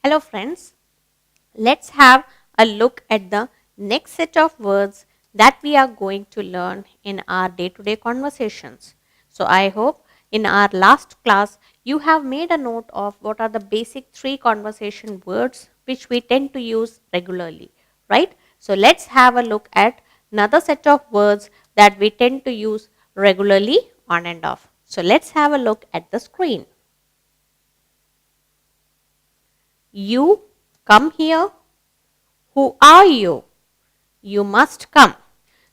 Hello friends, let's have a look at the next set of words that we are going to learn in our day-to-day conversations. So I hope in our last class you have made a note of what are the basic three conversation words which we tend to use regularly, right? So let's have a look at another set of words that we tend to use regularly on and off. So let's have a look at the screen. You come here. Who are you? You must come.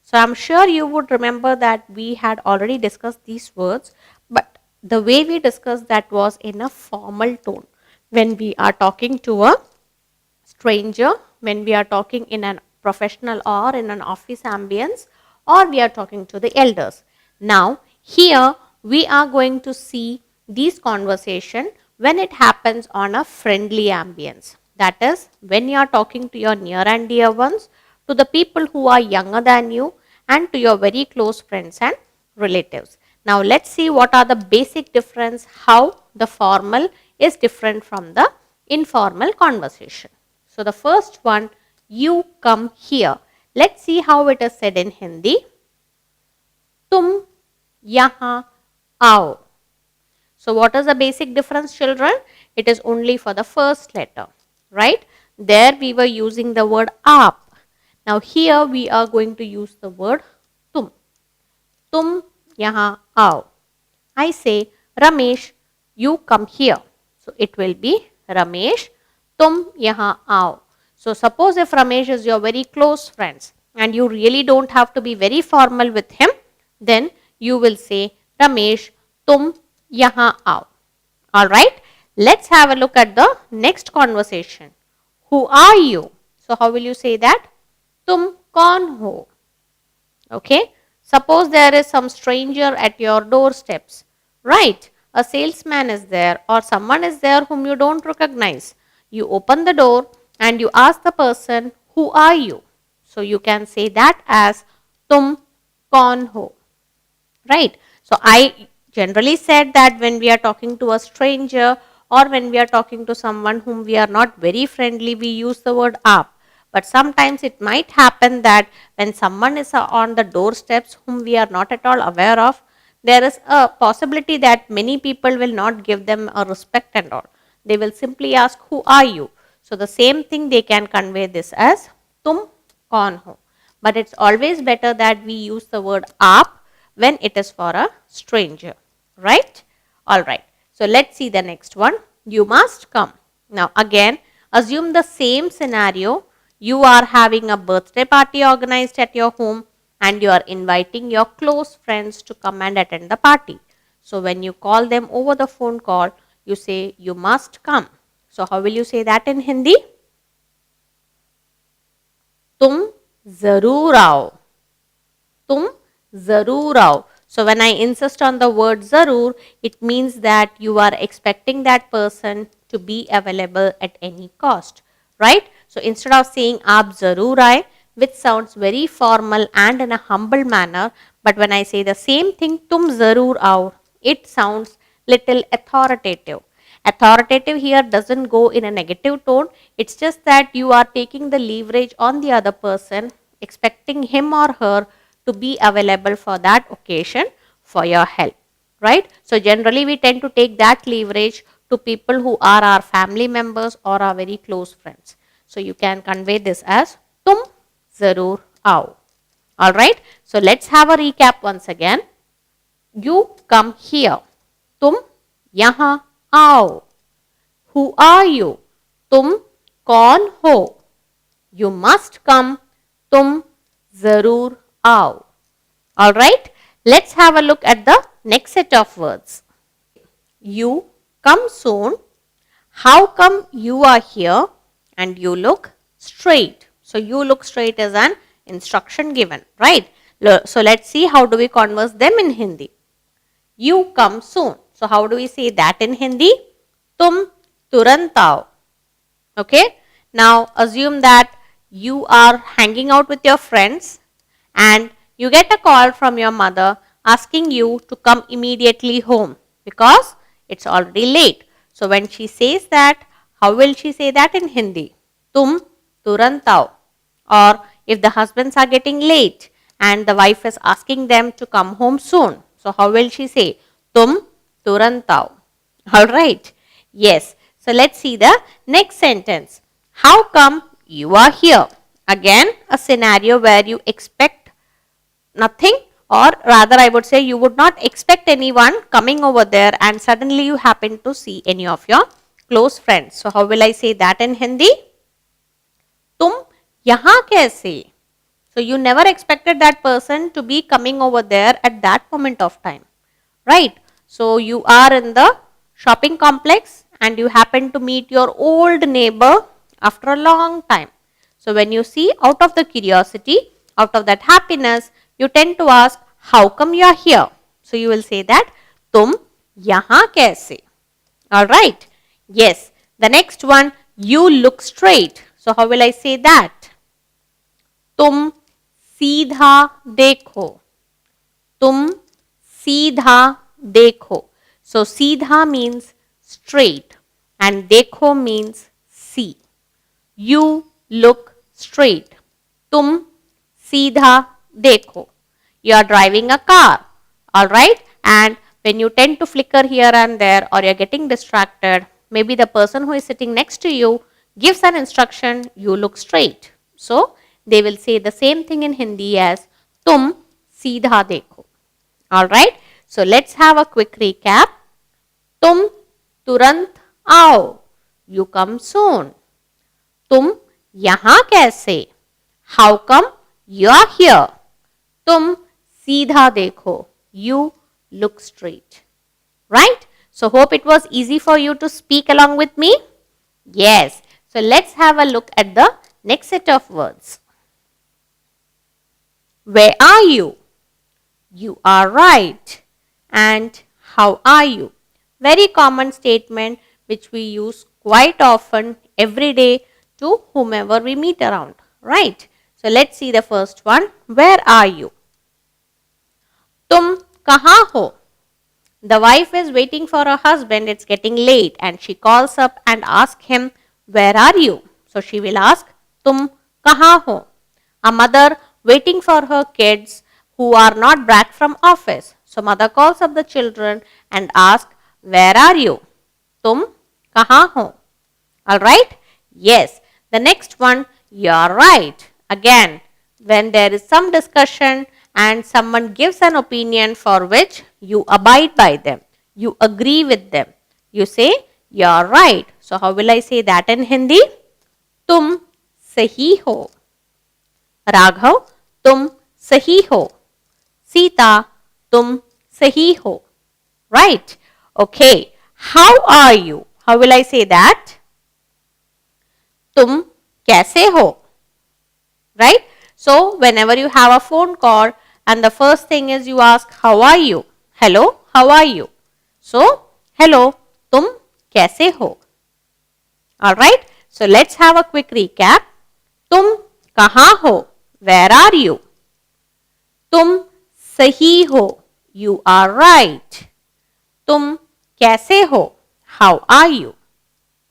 So I'm sure you would remember that we had already discussed these words, but the way we discussed that was in a formal tone. When we are talking to a stranger, when we are talking in a professional or in an office ambience, or we are talking to the elders. Now, here we are going to see these conversation when it happens on a friendly ambience. That is, when you are talking to your near and dear ones, to the people who are younger than you, and to your very close friends and relatives. Now, let's see what are the basic difference, how the formal is different from the informal conversation. So, the first one, you come here. Let's see how it is said in Hindi. Tum yahan aao. So, what is the basic difference, children? It is only for the first letter, right? There we were using the word aap. Now, here we are going to use the word tum. Tum yahan aao. I say, Ramesh, you come here. So, it will be Ramesh, tum yahan aao. So, suppose if Ramesh is your very close friends and you really don't have to be very formal with him, then you will say, Ramesh, tum yahan aao. Alright, let's have a look at the next conversation. Who are you? So, how will you say that? Tum kaun ho? Okay, suppose there is some stranger at your doorsteps, right? A salesman is there or someone is there whom you don't recognize. You open the door and you ask the person, who are you? So you can say that as tum kaun ho, right? So I generally said that when we are talking to a stranger or when we are talking to someone whom we are not very friendly, we use the word aap. But sometimes it might happen that when someone is on the doorsteps whom we are not at all aware of, there is a possibility that many people will not give them a respect and all. They will simply ask, who are you? So the same thing they can convey this as tum kaun ho. But it's always better that we use the word aap when it is for a stranger, right? Alright, so let's see the next one. You must come. Now again, assume the same scenario. You are having a birthday party organized at your home and you are inviting your close friends to come and attend the party. So when you call them over the phone call, you say you must come. So how will you say that in Hindi? तुम जरूर आओ. तुम जरूर आओ. So when I insist on the word zarur, it means that you are expecting that person to be available at any cost, right? So instead of saying aap zarur aaye, which sounds very formal and in a humble manner, but when I say the same thing, tum zarur aao, it sounds little authoritative. Authoritative here doesn't go in a negative tone. It's just that you are taking the leverage on the other person, expecting him or her to be available for that occasion for your help, right? So generally we tend to take that leverage to people who are our family members or our very close friends. So you can convey this as tum zarur aao. Alright, so let's have a recap once again. You come here. Tum yahan आओ. Who are you? तुम कौन हो? You must come. तुम जरूर आओ. Alright, let's have a look at the next set of words. You come soon. How come you are here? And you look straight. So you look straight is an instruction given, right? So let's see how do we converse them in Hindi. You come soon. So how do we say that in Hindi? Tum turant aao. Okay. Now assume that you are hanging out with your friends and you get a call from your mother asking you to come immediately home because it's already late. So when she says that, How will she say that in Hindi? Tum turant आओ. Or if the husbands are getting late and the wife is asking them to come home soon. So how will she say? Tum turant आओ. Alright. Yes. So let's see the next sentence. How come you are here? Again, a scenario where you expect nothing, or rather I would say you would not expect anyone coming over there and suddenly you happen to see any of your close friends. So how will I say that in Hindi? Tum yahan kaise? So you never expected that person to be coming over there at that moment of time, right? So you are in the shopping complex and you happen to meet your old neighbor after a long time. So when you see, out of the curiosity, out of that happiness, you tend to ask, how come you are here? So you will say that, tum yahan kaise? Alright. Yes. The next one, you look straight. So how will I say that? तुम सीधा देखो. तुम सीधा देखो. So सीधा means straight and देखो means see. You look straight. तुम सीधा देखो. You are driving a car. Alright. And when you tend to flicker here and there or you are getting distracted, maybe the person who is sitting next to you gives an instruction, you look straight. So they will say the same thing in Hindi as tum seedha dekho. Alright. So let's have a quick recap. Tum turant आओ. You come soon. Tum yahan kaise? How come you are here? Tum seedha dekho. You look straight. Right? So hope it was easy for you to speak along with me. Yes. So let's have a look at the next set of words. Where are you? You are right. And how are you? Very common statement which we use quite often every day to whomever we meet around. Right? So let's see the first one. Where are you? Tum kahan ho? The wife is waiting for her husband. It's getting late and she calls up and asks him, where are you? So she will ask, tum kahan ho? A mother waiting for her kids who are not back from office. So mother calls up the children and asks, where are you? Tum kahan ho? Alright? Yes. The next one, you are right. Again, when there is some discussion and someone gives an opinion for which you abide by them, you agree with them, you say, you are right. So how will I say that in Hindi? Tum sahi ho. Raghav, tum sahi ho. Sita, tum sahi ho. Right? Okay. How are you? How will I say that? Tum kaise ho? Right? So whenever you have a phone call and the first thing is you ask, how are you? Hello, how are you? So, hello, tum kaise ho? Alright. So let's have a quick recap. Tum kahan ho? Where are you? Tum sahi ho. You are right. Tum kaise ho? How are you?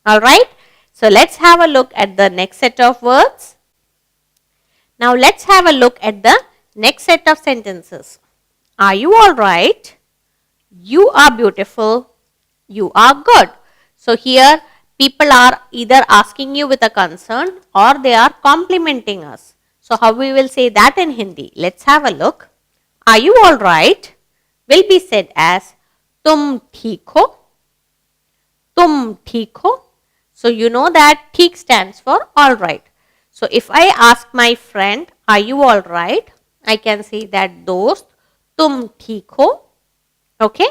Alright. So let's have a look at the next set of words. Now let's have a look at the next set of sentences. Are you alright? You are beautiful. You are good. So here people are either asking you with a concern or they are complimenting us. So how we will say that in Hindi? Let's have a look. Are you alright? Will be said as tum theek ho. Tum theek ho. So you know that theek stands for alright. So if I ask my friend, are you alright? I can say that dost, tum theek ho. Okay?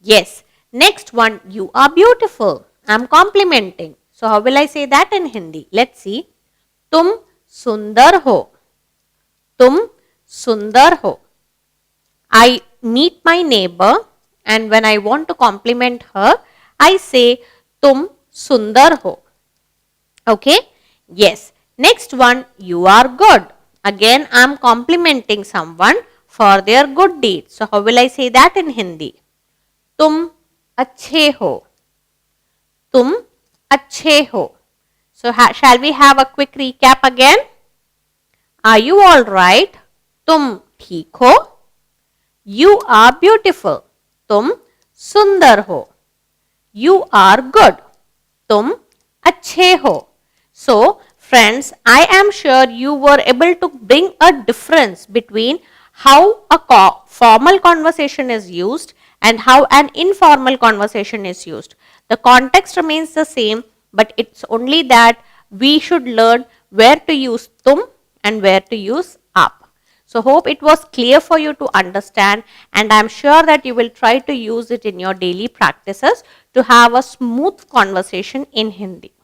Yes. Next one, you are beautiful. I am complimenting. So how will I say that in Hindi? Let's see. Tum sundar ho. Tum sundar ho. I meet my neighbor and when I want to compliment her, I say tum sundar ho. Okay? Yes. Next one, you are good. Again, I am complimenting someone for their good deeds. So how will I say that in Hindi? Tum अच्छे हो. तुम अच्छे हो. So shall we have a quick recap again? Are you all right? तुम ठीक हो. You are beautiful. तुम सुंदर हो. You are good. तुम अच्छे हो. So, friends, I am sure you were able to bring a difference between how a formal conversation is used and how an informal conversation is used. The context remains the same, but it's only that we should learn where to use tum and where to use aap. So, hope it was clear for you to understand, and I am sure that you will try to use it in your daily practices to have a smooth conversation in Hindi.